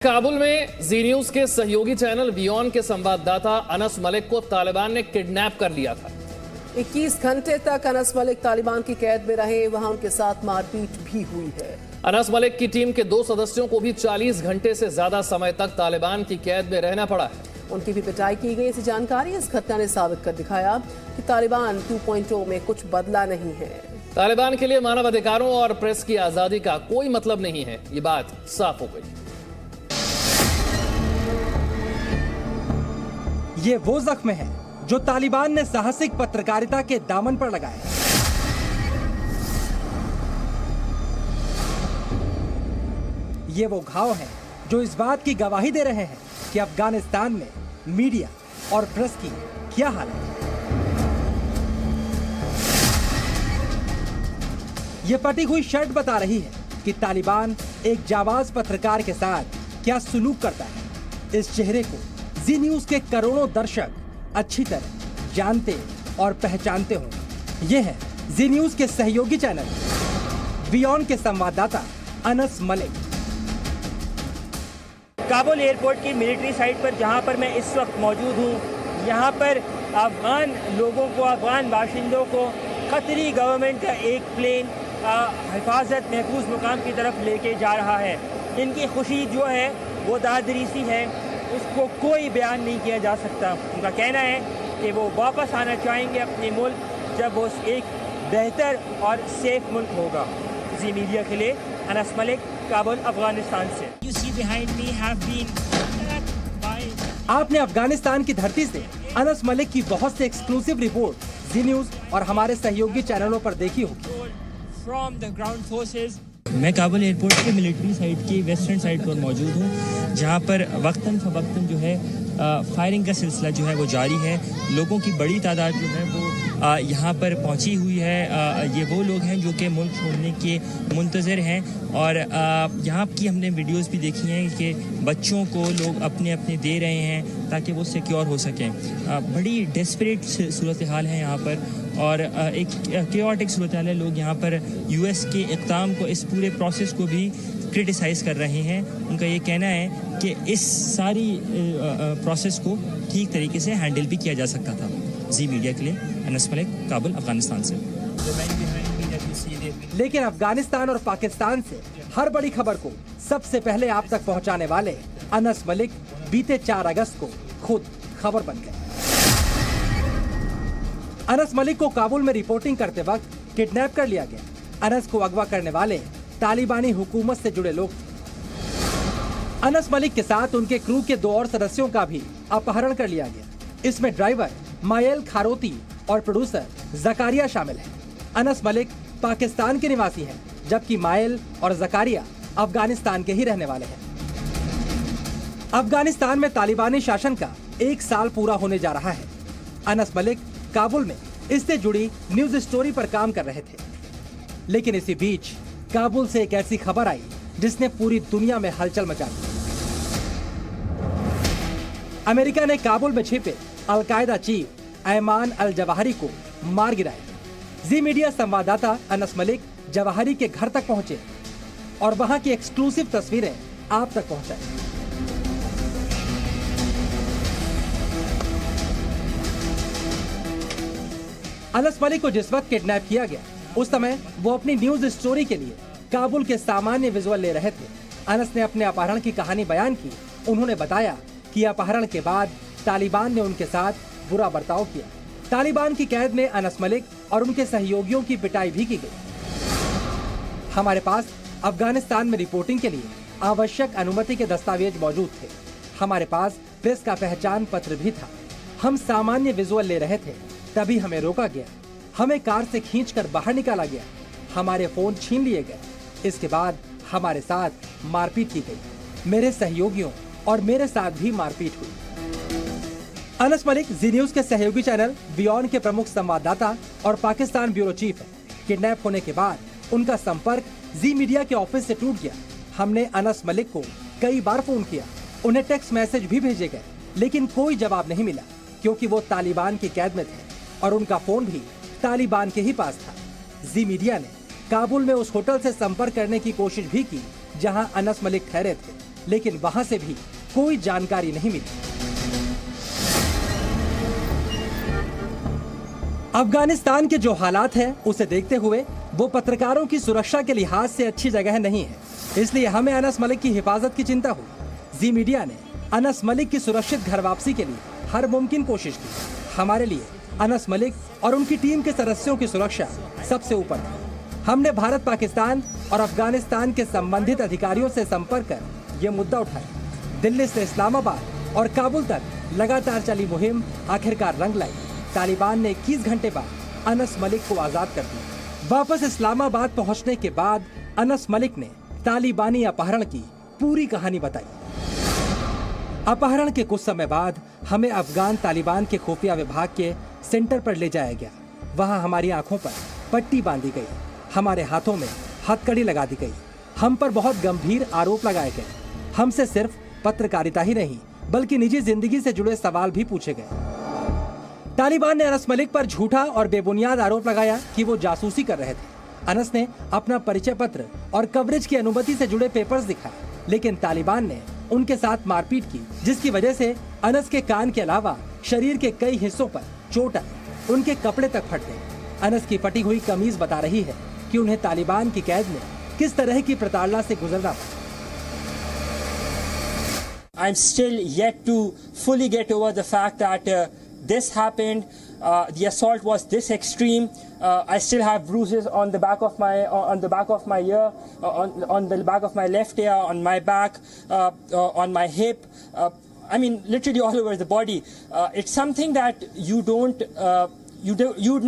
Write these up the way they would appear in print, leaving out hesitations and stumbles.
काबुल में जी न्यूज के सहयोगी चैनल वियॉन के संवाददाता अनस मलिक को तालिबान ने किडनैप कर लिया था। 21 घंटे तक अनस मलिक तालिबान की कैद में रहे। वहां उनके साथ मारपीट भी हुई है। अनस मलिक की टीम के 2 सदस्यों को भी 40 घंटे से ज्यादा समय तक तालिबान की कैद में रहना पड़ा है। उनकी भी पिटाई की गई। ऐसी जानकारी इस घटना ने साबित कर दिखाया कि तालिबान 2.0 में कुछ बदला नहीं है। तालिबान के लिए मानव अधिकारों और प्रेस की आजादी का कोई मतलब नहीं है, ये बात साफ हो गई। ये वो जख्म है जो तालिबान ने साहसिक पत्रकारिता के दामन पर लगाए। ये वो घाव हैं जो इस बात की गवाही दे रहे हैं कि अफगानिस्तान में मीडिया और प्रेस की क्या हालत है। ये फटी हुई शर्ट बता रही है कि तालिबान एक जाबाज पत्रकार के साथ क्या सुलूक करता है। इस चेहरे को जी न्यूज के करोड़ों दर्शक अच्छी तरह जानते और पहचानते होंगे। ये है जी न्यूज के सहयोगी चैनल वियॉन के संवाददाता अनस मलिक। काबुल एयरपोर्ट की मिलिट्री साइट पर जहां पर मैं इस वक्त मौजूद हूं, यहां पर अफगान लोगों को, अफगान बाशिंदों को कतरी गवर्नमेंट का एक प्लेन हिफाजत महफूज मुकाम की तरफ लेके जा रहा है। इनकी खुशी जो है वो दादरी सी है, उसको कोई बयान नहीं किया जा सकता। उनका कहना है कि वो वापस आना चाहेंगे अपने मुल्क जब वो एक बेहतर और सेफ मुल्क होगा। जी मीडिया के लिए अनस मलिक, काबुल, अफगानिस्तान से। आपने अफगानिस्तान की धरती से अनस मलिक की बहुत से एक्सक्लूसिव रिपोर्ट जी न्यूज और हमारे सहयोगी चैनलों पर देखी होगी। फ्रॉम द ग्राउंड फोर्सेस मैं काबुल एयरपोर्ट के मिलिट्री साइट की वेस्टर्न साइड पर मौजूद हूँ, जहाँ पर वक्तन फवक्तन जो है फायरिंग का सिलसिला जो है वो जारी है। लोगों की बड़ी तादाद जो है वो यहाँ पर पहुँची हुई है। ये वो लोग हैं जो कि मुल्क छोड़ने के मुंतज़र हैं और यहाँ की हमने वीडियोस भी देखी हैं कि बच्चों को लोग अपने अपने दे रहे हैं ताकि वो सिक्योर हो सकें। बड़ी डेस्परेट सूरत हाल है यहाँ पर और एक केओटिक सूरत हाल है। लोग यहाँ पर US के इक़दाम को, इस पूरे प्रोसेस को भी क्रिटिसाइज़ कर रहे हैं। उनका ये कहना है कि इस सारी प्रोसेस को ठीक तरीके से हैंडल भी किया जा सकता था। जी मीडिया के लिए अनस मलिक, काबुल, अफगानिस्तान से। लेकिन अफगानिस्तान और पाकिस्तान से हर बड़ी खबर को सबसे पहले आप तक पहुंचाने वाले अनस मलिक बीते 4 अगस्त को खुद खबर बन गए। अनस मलिक को काबुल में रिपोर्टिंग करते वक्त किडनैप कर लिया गया। अनस को अगवा करने वाले तालिबानी हुकूमत से जुड़े लोग थे। अनस मलिक के साथ उनके क्रू के 2 और सदस्यों का भी अपहरण कर लिया गया। इसमें ड्राइवर मायल खारोती और प्रोड्यूसर जकारिया शामिल हैं। अनस मलिक पाकिस्तान के निवासी हैं, जबकि मायल और जकारिया अफगानिस्तान के ही रहने वाले हैं। अफगानिस्तान में तालिबानी शासन का 1 साल पूरा होने जा रहा है। अनस मलिक काबुल में इससे जुड़ी न्यूज स्टोरी पर काम कर रहे थे, लेकिन इसी बीच काबुल से एक ऐसी खबर आई जिसने पूरी दुनिया में हलचल मचा दी। अमेरिका ने काबुल में छिपे अलकायदा चीफ ऐमान अल जवाहरी को मार गिराया। जी मीडिया संवाददाता अनस मलिक जवाहरी के घर तक पहुंचे और वहां की एक्सक्लूसिव तस्वीरें आप तक पहुंचाई। अनस मलिक को जिस वक्त किडनैप किया गया, उस समय वो अपनी न्यूज स्टोरी के लिए काबुल के सामान्य विजुअल ले रहे थे। अनस ने अपने अपहरण की कहानी बयान की। उन्होंने बताया कि अपहरण के बाद तालिबान ने उनके साथ बुरा बर्ताव किया। तालिबान की कैद में अनस मलिक और उनके सहयोगियों की पिटाई भी की गई। हमारे पास अफगानिस्तान में रिपोर्टिंग के लिए आवश्यक अनुमति के दस्तावेज मौजूद थे। हमारे पास प्रेस का पहचान पत्र भी था। हम सामान्य विजुअल ले रहे थे, तभी हमें रोका गया। हमें कार से खींचकर बाहर निकाला गया। हमारे फोन छीन लिए गए। इसके बाद हमारे साथ मारपीट की गई। मेरे सहयोगियों और मेरे साथ भी मारपीट हुई। अनस मलिक जी न्यूज के सहयोगी चैनल वियॉन के प्रमुख संवाददाता और पाकिस्तान ब्यूरो चीफ है। किडनैप होने के बाद उनका संपर्क जी मीडिया के ऑफिस से टूट गया। हमने अनस मलिक को कई बार फोन किया, उन्हें टेक्स्ट मैसेज भी भेजे गए, लेकिन कोई जवाब नहीं मिला, क्योंकि वो तालिबान की कैद में थे और उनका फोन भी तालिबान के ही पास था। जी मीडिया ने काबुल में उस होटल से संपर्क करने की कोशिश भी की जहां अनस मलिक ठहरे थे, लेकिन वहां से भी कोई जानकारी नहीं मिली। अफगानिस्तान के जो हालात हैं उसे देखते हुए वो पत्रकारों की सुरक्षा के लिहाज से अच्छी जगह नहीं है, इसलिए हमें अनस मलिक की हिफाजत की चिंता हुई। जी मीडिया ने अनस मलिक की सुरक्षित घर वापसी के लिए हर मुमकिन कोशिश की। हमारे लिए अनस मलिक और उनकी टीम के सदस्यों की सुरक्षा सबसे ऊपर थी। हमने भारत, पाकिस्तान और अफगानिस्तान के संबंधित अधिकारियों से संपर्क कर ये मुद्दा उठाया। दिल्ली से इस्लामाबाद और काबुल तक लगातार चली मुहिम आखिरकार रंग लाई। तालिबान ने 21 घंटे बाद अनस मलिक को आजाद कर दिया। वापस इस्लामाबाद पहुंचने के बाद अनस मलिक ने तालिबानी अपहरण की पूरी कहानी बताई। अपहरण के कुछ समय बाद हमें अफगान तालिबान के खुफिया विभाग के सेंटर पर ले जाया गया। वहां हमारी आंखों पर पट्टी बांधी गई, हमारे हाथों में हथकड़ी लगा दी गई। हम पर बहुत गंभीर आरोप लगाए गए। हमसे सिर्फ पत्रकारिता ही नहीं बल्कि निजी जिंदगी से जुड़े सवाल भी पूछे गए। तालिबान ने अनस मलिक पर झूठा और बेबुनियाद आरोप लगाया कि वो जासूसी कर रहे थे। अनस ने अपना परिचय पत्र और कवरेज की अनुमति से जुड़े पेपर्स दिखाए, लेकिन तालिबान ने उनके साथ मारपीट की, जिसकी वजह से अनस के कान के अलावा शरीर के कई हिस्सों पर चोट आई। उनके कपड़े तक फट गए। अनस की फटी हुई कमीज बता रही है कि उन्हें तालिबान की कैद में किस तरह की प्रताड़ना से गुजरना पड़ा। I'm still yet to fully get over the fact that this happened. The assault was this extreme. I still have bruises on the back of my ear, on the back of my left ear, on my back, on my hip. I mean, literally all over the body. It's something that you'd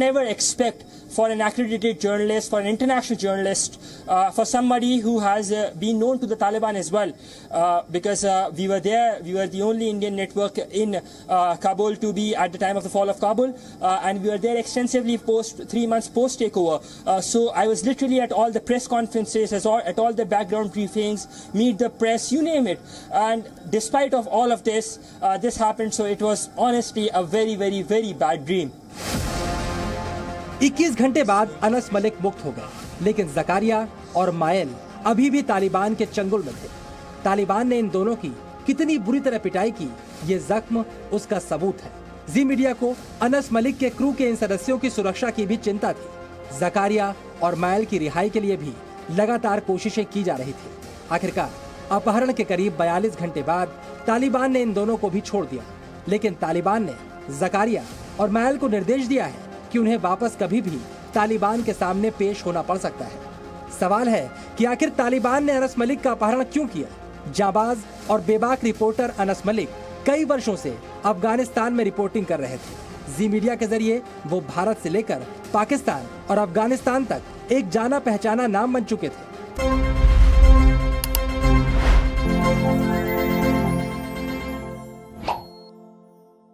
never expect for an accredited journalist, for an international journalist, for somebody who has been known to the Taliban as well, because we were there. We were the only Indian network in Kabul to be at the time of the fall of Kabul, and we were there extensively 3 months post takeover. So I was literally at all the press conferences, at all the background briefings, meet the press, you name it. And despite of all of this, this happened. So it was honestly a very, very, very bad dream. 21 घंटे बाद अनस मलिक मुक्त हो गए, लेकिन जकारिया और मायल अभी भी तालिबान के चंगुल में थे। तालिबान ने इन दोनों की कितनी बुरी तरह पिटाई की, ये जख्म उसका सबूत है। जी मीडिया को अनस मलिक के क्रू के इन सदस्यों की सुरक्षा की भी चिंता थी। जकारिया और मायल की रिहाई के लिए भी लगातार कोशिशें की जा रही थी। आखिरकार अपहरण के करीब 42 घंटे बाद तालिबान ने इन दोनों को भी छोड़ दिया, लेकिन तालिबान ने जकारिया और मायल को निर्देश दिया है कि उन्हें वापस कभी भी तालिबान के सामने पेश होना पड़ सकता है। सवाल है कि आखिर तालिबान ने अनस मलिक का अपहरण क्यों किया? जाबाज और बेबाक रिपोर्टर अनस मलिक कई वर्षों से अफगानिस्तान में रिपोर्टिंग कर रहे थे। जी मीडिया के जरिए वो भारत से लेकर पाकिस्तान और अफगानिस्तान तक एक जाना पहचाना नाम बन चुके थे।